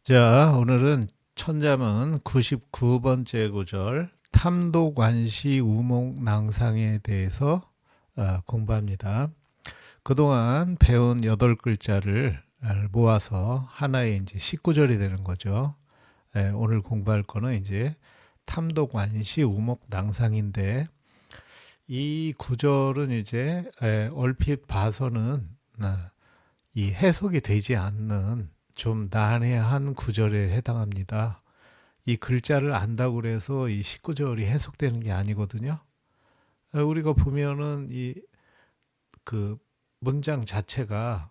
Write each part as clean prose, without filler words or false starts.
자, 오늘은 천자문 99번째 구절 탐독관시 우목낭상에 대해서 공부합니다. 그동안 배운 8글자를 모아서 하나의 이제 19절이 되는 거죠. 오늘 공부할 거는 이제 탐독관시 우목낭상인데 이 구절은 이제 얼핏 봐서는 이 해석이 되지 않는 좀 난해한 구절에 해당합니다. 이 글자를 안다고 그래서 이 19절이 해석되는 게 아니거든요. 우리가 보면은 이 그 문장 자체가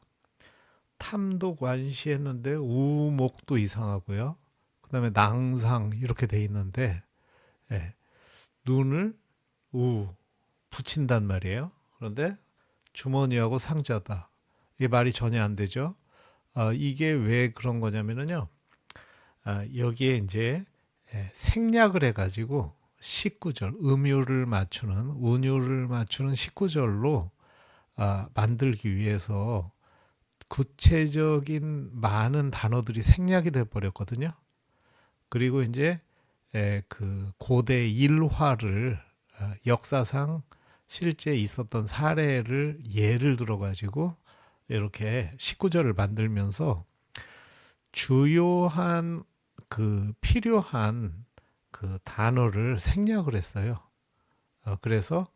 탐독완시했는데 우목도 이상하고요. 그다음에 낭상 이렇게 돼 있는데 눈을 우 붙인단 말이에요. 그런데 주머니하고 상자다. 이게 말이 전혀 안 되죠. 이게 왜 그런 거냐면요. 여기에 이제 생략을 해가지고 19절, 음유를 맞추는, 운유를 맞추는 19절로 만들기 위해서 구체적인 많은 단어들이 생략이 돼 버렸거든요. 그리고 이제 그 고대 일화를 역사상 실제 있었던 사례를 예를 들어가지고 이렇게 19절을 만들면서 주요한 필요한 그 단어를 생략을 했어요. 그래서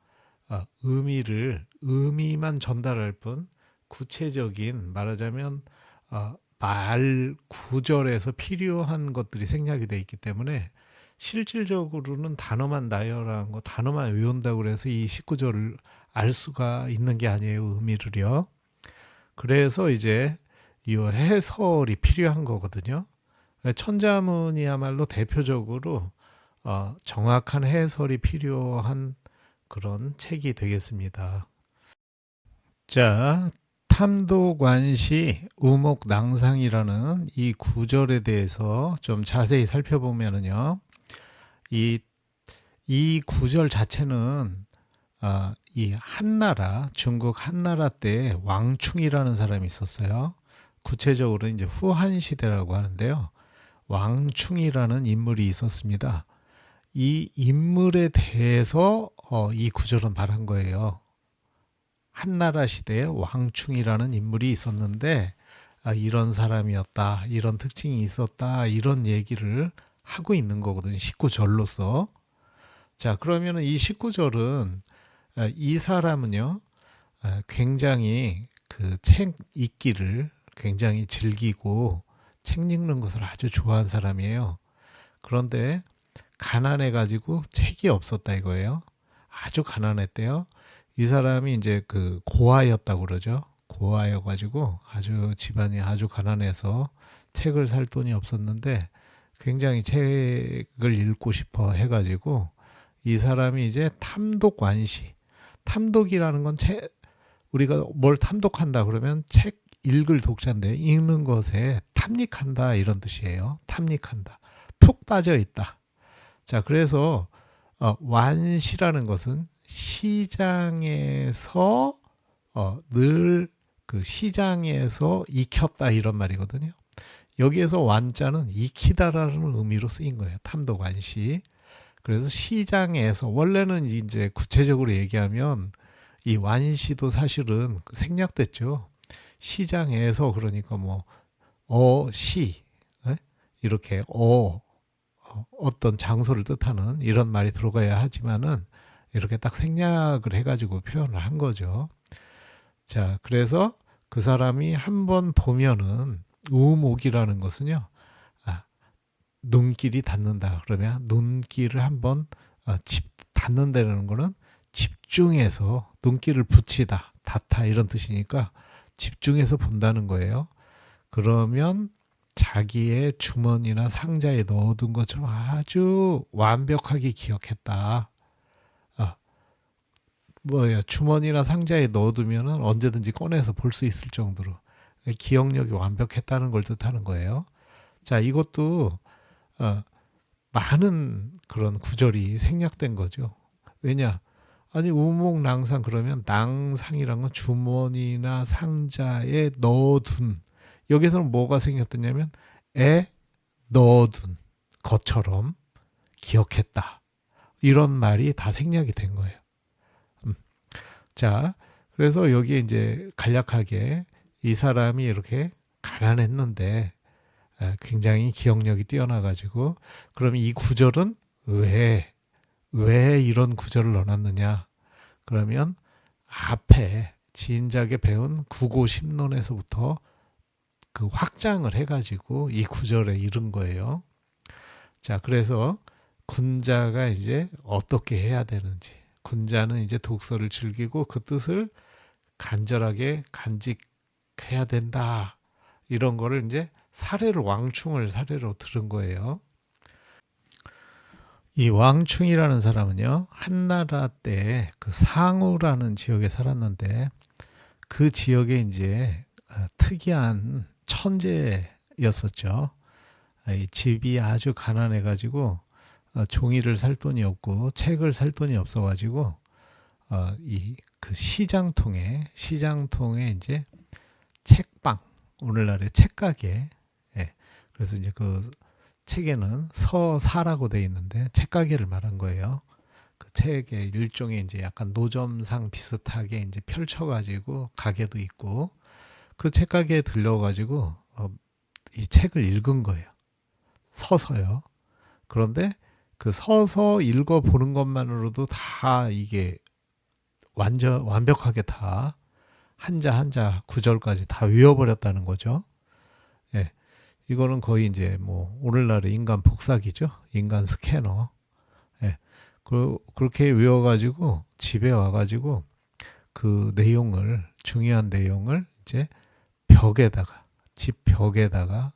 의미만 전달할 뿐 구체적인 말하자면 말 구절에서 필요한 것들이 생략이 돼 있기 때문에 실질적으로는 단어만 나열한 거, 단어만 외운다고 그래서 이 19절을 알 수가 있는 게 아니에요. 의미를요. 그래서 이제 이 해설이 필요한 거거든요. 천자문이야말로 대표적으로 정확한 해설이 필요한 그런 책이 되겠습니다. 자, 탐도관시 우목낭상이라는 이 구절에 대해서 좀 자세히 살펴보면은요, 이, 이 구절 자체는 이 한나라, 중국 한나라 때 왕충이라는 사람이 있었어요. 구체적으로 이제 후한 시대라고 하는데요. 왕충이라는 인물이 있었습니다. 이 인물에 대해서 이 구절은 말한 거예요. 한나라 시대에 왕충이라는 인물이 있었는데 이런 사람이었다, 이런 특징이 있었다, 이런 얘기를 하고 있는 거거든요. 19절로서. 자, 그러면 이 19절은 이 사람은요, 굉장히 그 책 읽기를 굉장히 즐기고 책 읽는 것을 아주 좋아한 사람이에요. 그런데 가난해 가지고 책이 없었다 이거예요. 아주 가난했대요. 이 사람이 이제 그 고아였다고 그러죠. 고아여 가지고 아주 집안이 아주 가난해서 책을 살 돈이 없었는데 굉장히 책을 읽고 싶어 해 가지고 이 사람이 이제 탐독관시. 탐독이라는 건 우리가 뭘 탐독한다 그러면 책 읽을 독자인데 읽는 것에 탐닉한다 이런 뜻이에요. 탐닉한다. 푹 빠져 있다. 자, 그래서 완시라는 것은 시장에서 늘 그 시장에서 익혔다 이런 말이거든요. 여기에서 완자는 익히다라는 의미로 쓰인 거예요. 탐독완시. 그래서 시장에서 원래는 이제 구체적으로 얘기하면 이 완시도 사실은 생략됐죠. 시장에서 그러니까 뭐 시 이렇게 어떤 장소를 뜻하는 이런 말이 들어가야 하지만은 이렇게 딱 생략을 해가지고 표현을 한 거죠. 자, 그래서 그 사람이 한번 보면은 우목이라는 것은요, 눈길이 닿는다. 그러면 눈길을 한번 닿는다는 거는 집중해서 눈길을 붙이다, 닿다 이런 뜻이니까 집중해서 본다는 거예요. 그러면 자기의 주머니나 상자에 넣어둔 것처럼 아주 완벽하게 기억했다. 주머니나 상자에 넣어두면 언제든지 꺼내서 볼 수 있을 정도로 기억력이 완벽했다는 걸 뜻하는 거예요. 자, 이것도 많은 그런 구절이 생략된 거죠. 왜냐? 아니 우목낭상 그러면 낭상이란 건 주머니나 상자에 넣어둔 여기서는 뭐가 생겼느냐면 넣어둔 것처럼 기억했다. 이런 말이 다 생략이 된 거예요. 자, 그래서 여기에 이제 간략하게 이 사람이 이렇게 가난했는데 굉장히 기억력이 뛰어나가지고, 그럼 이 구절은 왜 이런 구절을 넣어놨느냐? 그러면 앞에 진작에 배운 구고심론에서부터 그 확장을 해가지고 이 구절에 이른 거예요. 자, 그래서 군자가 이제 어떻게 해야 되는지, 군자는 이제 독서를 즐기고 그 뜻을 간절하게 간직해야 된다. 이런 거를 이제 왕충을 사례로 들은 거예요. 이 왕충이라는 사람은요, 한나라 때 그 상우라는 지역에 살았는데, 그 지역에 이제 특이한 천재였었죠. 이 집이 아주 가난해가지고 종이를 살 돈이 없고 책을 살 돈이 없어가지고 이 그 시장통에 이제 책방, 오늘날의 책가게, 예. 그래서 이제 그 책에는 서사라고 돼 있는데 책가게를 말한 거예요. 그 책의 일종의 이제 약간 노점상 비슷하게 이제 펼쳐가지고 가게도 있고, 그 책가게에 들려가지고 이 책을 읽은 거예요. 서서요. 그런데 그 서서 읽어보는 것만으로도 다 이게 완벽하게 다 한자 한자 구절까지 다 외워버렸다는 거죠. 예. 이거는 거의 이제 뭐 오늘날의 인간 복사기죠. 인간 스캐너. 예. 그렇게 외워가지고 집에 와가지고 그 내용을, 중요한 내용을 이제 벽에다가, 집 벽에다가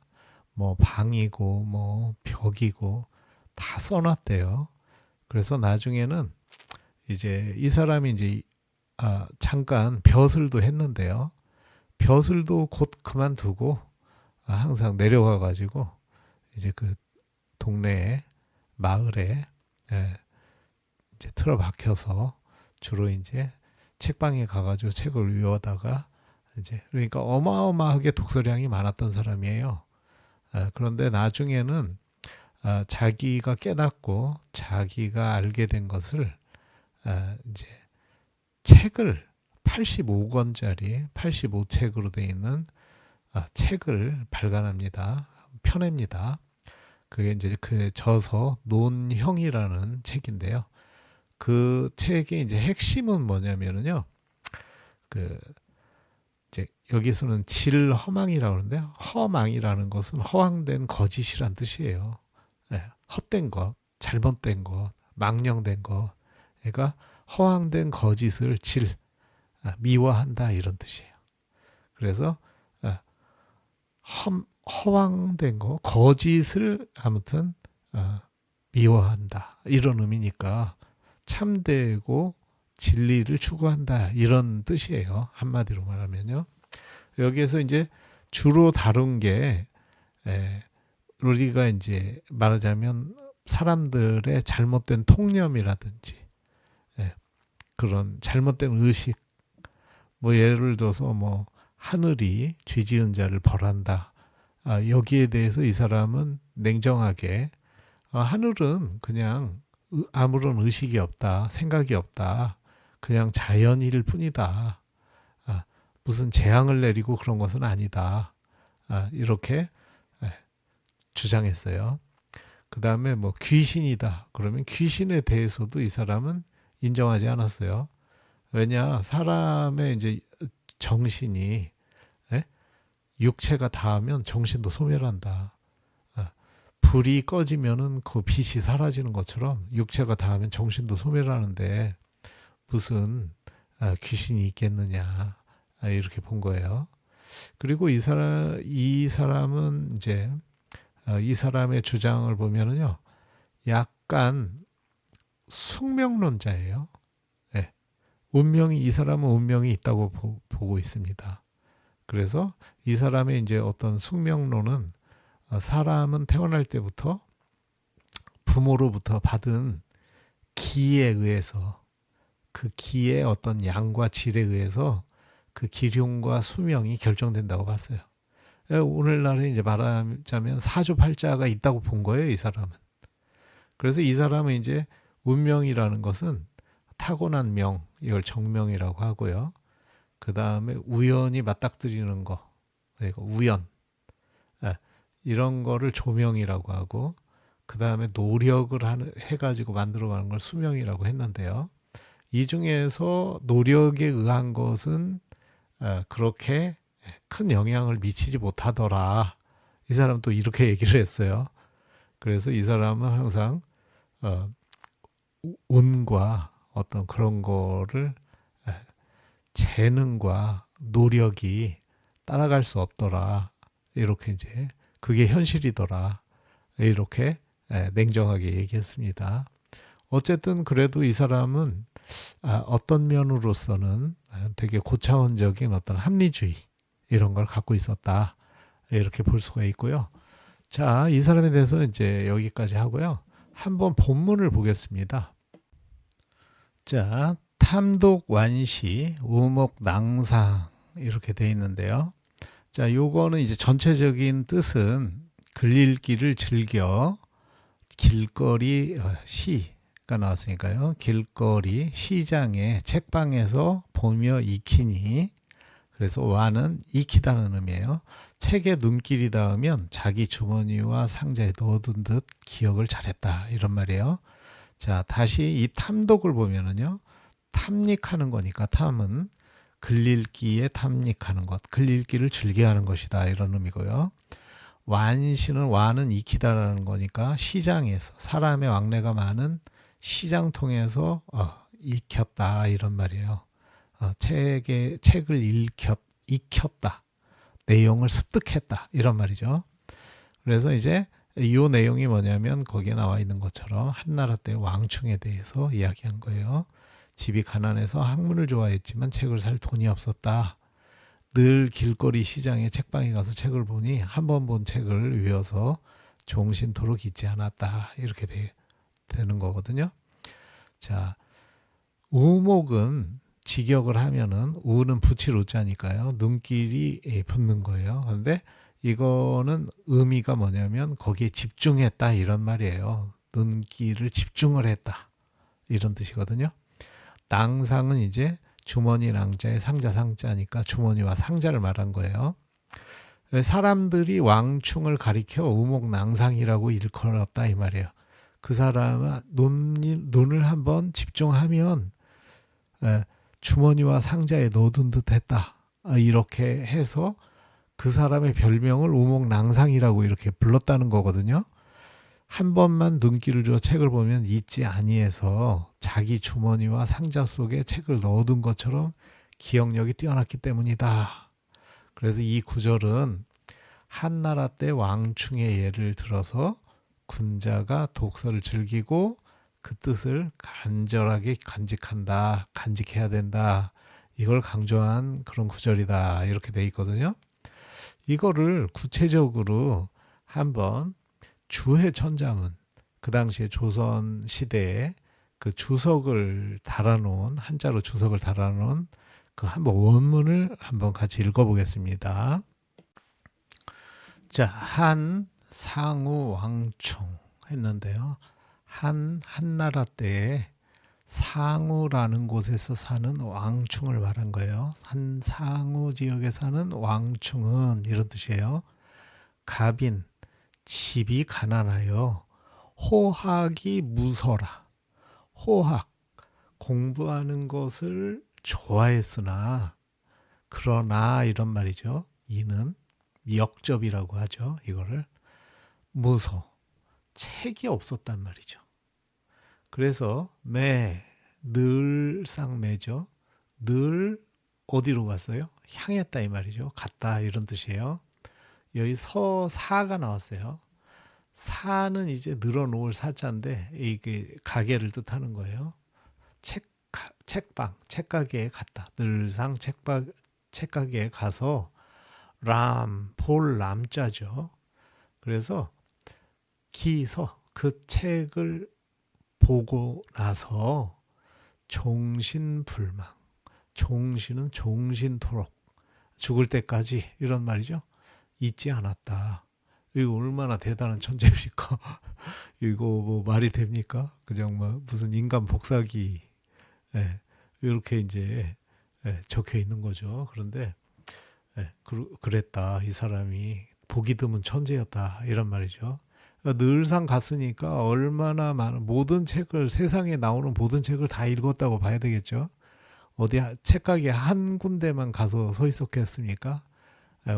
뭐 방이고 뭐 벽이고 다 써놨대요. 그래서 나중에는 이제 이 사람이 이제 잠깐 벼슬도 했는데요. 벼슬도 곧 그만두고 항상 내려가 가지고 이제 그 동네에, 마을에 이제 틀어박혀서 주로 이제 책방에 가가지고 책을 외우다가 이제, 그러니까 어마어마하게 독서량이 많았던 사람이에요. 그런데 나중에는 자기가 깨닫고 자기가 알게 된 것을 이제 책을 85권짜리 85책으로 되어 있는 책을 발간합니다. 펴냅니다. 그게 이제 그 저서 논형이라는 책인데요. 그 책의 이제 핵심은 뭐냐면은요. 그 이제 여기서는 질허망이라고 하는데, 허망이라는 것은 허황된 거짓이란 뜻이에요. 헛된 것, 잘못된 것, 망령된 것. 그러니까 허황된 거짓을 미워한다, 이런 뜻이에요. 그래서 허황된 거, 거짓을 아무튼 미워한다, 이런 의미니까 참되고 진리를 추구한다, 이런 뜻이에요. 한마디로 말하면요. 여기에서 이제 주로 다룬 게 우리가 이제 말하자면 사람들의 잘못된 통념이라든지 그런 잘못된 의식, 뭐 예를 들어서 뭐 하늘이 죄지은 자를 벌한다. 여기에 대해서 이 사람은 냉정하게 하늘은 그냥 아무런 의식이 없다, 생각이 없다, 그냥 자연일 뿐이다. 무슨 재앙을 내리고 그런 것은 아니다. 이렇게 주장했어요. 그 다음에 뭐 귀신이다. 그러면 귀신에 대해서도 이 사람은 인정하지 않았어요. 왜냐, 사람의 이제 정신이 육체가 닿으면 정신도 소멸한다. 불이 꺼지면은 그 빛이 사라지는 것처럼 육체가 닿으면 정신도 소멸하는데 무슨 귀신이 있겠느냐, 이렇게 본 거예요. 그리고 이 사람은 이제 이 사람의 주장을 보면은요, 약간 숙명론자예요. 이 사람은 운명이 있다고 보고 있습니다. 그래서 이 사람의 이제 어떤 숙명론은 사람은 태어날 때부터 부모로부터 받은 기에 의해서, 그 기의 어떤 양과 질에 의해서 그 기륭과 수명이 결정된다고 봤어요. 오늘날에 이제 말하자면 사주팔자가 있다고 본 거예요, 이 사람은. 그래서 이 사람은 이제 운명이라는 것은 타고난 명, 이걸 정명이라고 하고요. 그 다음에 우연히 맞닥뜨리는 거, 그러니까 우연, 이런 거를 조명이라고 하고, 그 다음에 노력을 해가지고 만들어가는 걸 수명이라고 했는데요. 이 중에서 노력에 의한 것은 그렇게 큰 영향을 미치지 못하더라. 이 사람 또 이렇게 얘기를 했어요. 그래서 이 사람은 항상 운과 어떤 그런 거를 재능과 노력이 따라갈 수 없더라. 이렇게 이제 그게 현실이더라. 이렇게 냉정하게 얘기했습니다. 어쨌든 그래도 이 사람은 어떤 면으로서는 되게 고차원적인 어떤 합리주의 이런 걸 갖고 있었다. 이렇게 볼 수가 있고요. 자, 이 사람에 대해서 이제 여기까지 하고요. 한번 본문을 보겠습니다. 자, 탐독 완시, 우목 낭상 이렇게 돼 있는데요. 자, 요거는 이제 전체적인 뜻은 글 읽기를 즐겨 길거리 시가 나왔으니까요. 길거리 시장에 책방에서 보며 익히니 그래서 와는 익히다는 의미예요. 책에 눈길이 닿으면 자기 주머니와 상자에 넣어둔 듯 기억을 잘했다 이런 말이에요. 자, 다시 이 탐독을 보면은요. 탐닉하는 거니까 탐은 글 읽기에 탐닉하는 것, 글 읽기를 즐겨하는 것이다 이런 의미고요. 완시는 와는 익히다라는 거니까 시장에서 사람의 왕래가 많은 시장 통해서 익혔다 이런 말이에요. 책을 익혔다. 내용을 습득했다. 이런 말이죠. 그래서 이제 이 내용이 뭐냐면 거기에 나와 있는 것처럼 한나라 때 왕충에 대해서 이야기한 거예요. 집이 가난해서 학문을 좋아했지만 책을 살 돈이 없었다. 늘 길거리 시장에 책방에 가서 책을 보니 한 번 본 책을 외워서 종신토록 잊지 않았다. 이렇게 되는 거거든요. 자, 우목은 직역을 하면은 우는 붙일 우자니까요. 눈길이 붙는 거예요. 그런데 이거는 의미가 뭐냐면 거기에 집중했다 이런 말이에요. 눈길을 집중을 했다 이런 뜻이거든요. 낭상은 이제 주머니 낭자에 상자 상자니까 주머니와 상자를 말한 거예요. 사람들이 왕충을 가리켜 우목낭상이라고 일컬었다 이 말이에요. 그 사람은 눈을 한번 집중하면 주머니와 상자에 넣어둔 듯 했다. 이렇게 해서 그 사람의 별명을 우목낭상이라고 이렇게 불렀다는 거거든요. 한 번만 눈길을 줘 책을 보면 잊지 아니해서 자기 주머니와 상자 속에 책을 넣어둔 것처럼 기억력이 뛰어났기 때문이다. 그래서 이 구절은 한나라 때 왕충의 예를 들어서 군자가 독서를 즐기고 그 뜻을 간절하게 간직한다, 간직해야 된다. 이걸 강조한 그런 구절이다. 이렇게 돼 있거든요. 이거를 구체적으로 한번 주해천자문, 그 당시에 조선 시대에 그 주석을 달아놓은 한자로 주석을 달아놓은 그 한번 원문을 한번 같이 읽어보겠습니다. 자, 한 상우 왕충 했는데요. 한나라 때에 상우라는 곳에서 사는 왕충을 말한 거예요. 한 상우 지역에 사는 왕충은 이런 뜻이에요. 갑인, 집이 가난하여 호학이 무서라. 호학, 공부하는 것을 좋아했으나 그러나 이런 말이죠. 이는 역접이라고 하죠. 이거를 무서, 책이 없었단 말이죠. 그래서 늘상 매죠. 늘 어디로 갔어요? 향했다 이 말이죠. 갔다 이런 뜻이에요. 여기 사가 나왔어요. 사는 이제 늘어놓을 사자인데 이게 가게를 뜻하는 거예요. 책방, 책가게에 갔다. 늘상 책가게에 가서 볼 람자죠. 그래서 기서 그 책을 보고 나서 종신불망, 종신은 종신토록 죽을 때까지 이런 말이죠. 잊지 않았다. 이거 얼마나 대단한 천재입니까? 이거 뭐 말이 됩니까? 그냥 뭐 무슨 인간 복사기, 예, 이렇게 이제 적혀 있는 거죠. 그런데 그랬다. 이 사람이 보기 드문 천재였다. 이런 말이죠. 그러니까 늘상 갔으니까 얼마나 많은 모든 책을 세상에 나오는 모든 책을 다 읽었다고 봐야 되겠죠. 어디 책가게 한 군데만 가서 서 있었겠습니까?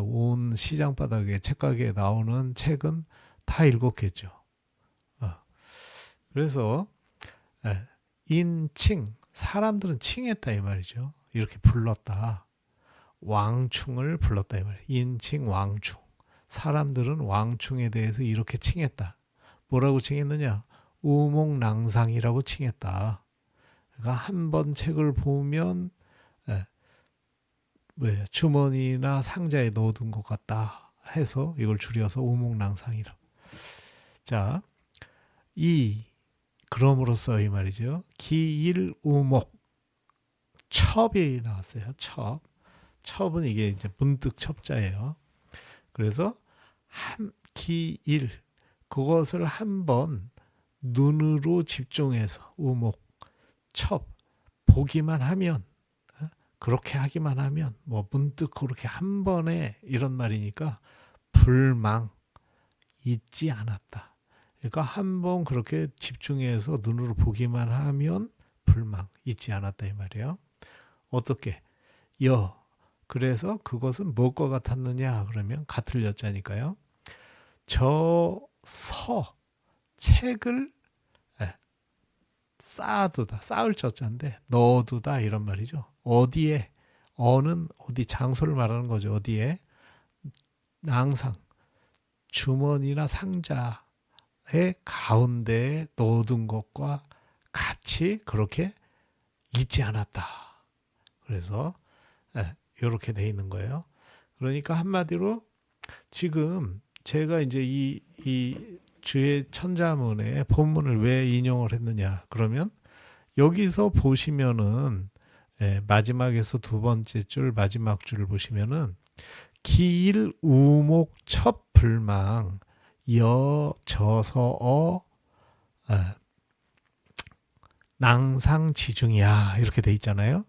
온 시장 바닥에 책가게에 나오는 책은 다 읽었겠죠. 그래서 인칭 사람들은 칭했다 이 말이죠. 이렇게 불렀다. 왕충을 불렀다 이 말이에요. 인칭 왕충. 사람들은 왕충에 대해서 이렇게 칭했다. 뭐라고 칭했느냐? 우몽랑상이라고 칭했다. 그러니까 한 번 책을 보면 주머니나 상자에 넣어둔 것 같다 해서 이걸 줄여서 우몽랑상이라고. 자, 그럼으로써 이 말이죠. 기일우목 첩이 나왔어요. 첩. 첩은 이게 이제 문득 첩자예요. 그래서 기일 그것을 한번 눈으로 집중해서 우목 첩 보기만 하면 그렇게 하기만 하면 뭐 문득 그렇게 한 번에 이런 말이니까 불망 잊지 않았다. 그러니까 한 번 그렇게 집중해서 눈으로 보기만 하면 불망 잊지 않았다 이 말이에요. 어떻게? 그래서 그것은 무엇과 같았느냐 그러면 같을 여자니까요. 책을 쌓아두다 쌓을 저자인데 넣어두다 이런 말이죠. 어디에 어는 어디 장소를 말하는 거죠. 어디에 낭상 주머니나 상자의 가운데에 넣어둔 것과 같이 그렇게 잊지 않았다. 그래서 이렇게 돼 있는 거예요. 그러니까 한마디로 지금 제가 이제 이 주의 천자문의 본문을 왜 인용을 했느냐 그러면 여기서 보시면은 마지막에서 두 번째 줄 마지막 줄을 보시면은 기일 우목 첫 불망 저서 낭상지중이야 이렇게 돼 있잖아요.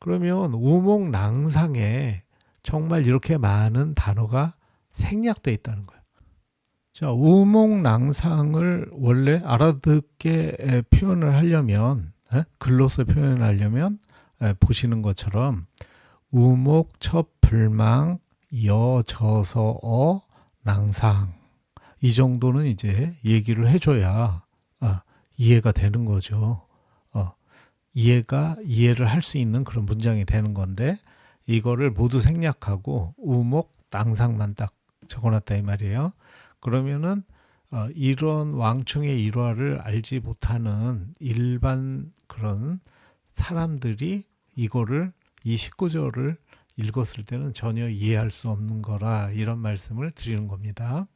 그러면 우목낭상에 정말 이렇게 많은 단어가 생략되어 있다는 거예요. 자, 우목낭상을 원래 알아듣게 표현을 하려면 글로서 표현을 하려면 보시는 것처럼 우목 첫 불망 저서 낭상 이 정도는 이제 얘기를 해줘야 이해가 되는 거죠. 이해를 할 수 있는 그런 문장이 되는 건데 이거를 모두 생략하고 우목 낭상만 딱 적어놨다 이 말이에요. 그러면은 이런 왕충의 일화를 알지 못하는 일반 그런 사람들이 이거를 이 19절을 읽었을 때는 전혀 이해할 수 없는 거라 이런 말씀을 드리는 겁니다.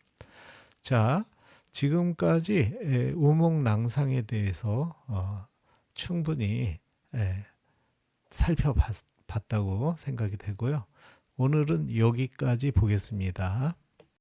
자, 지금까지 우목낭상에 대해서 충분히 살펴봤다고 생각이 되고요. 오늘은 여기까지 보겠습니다.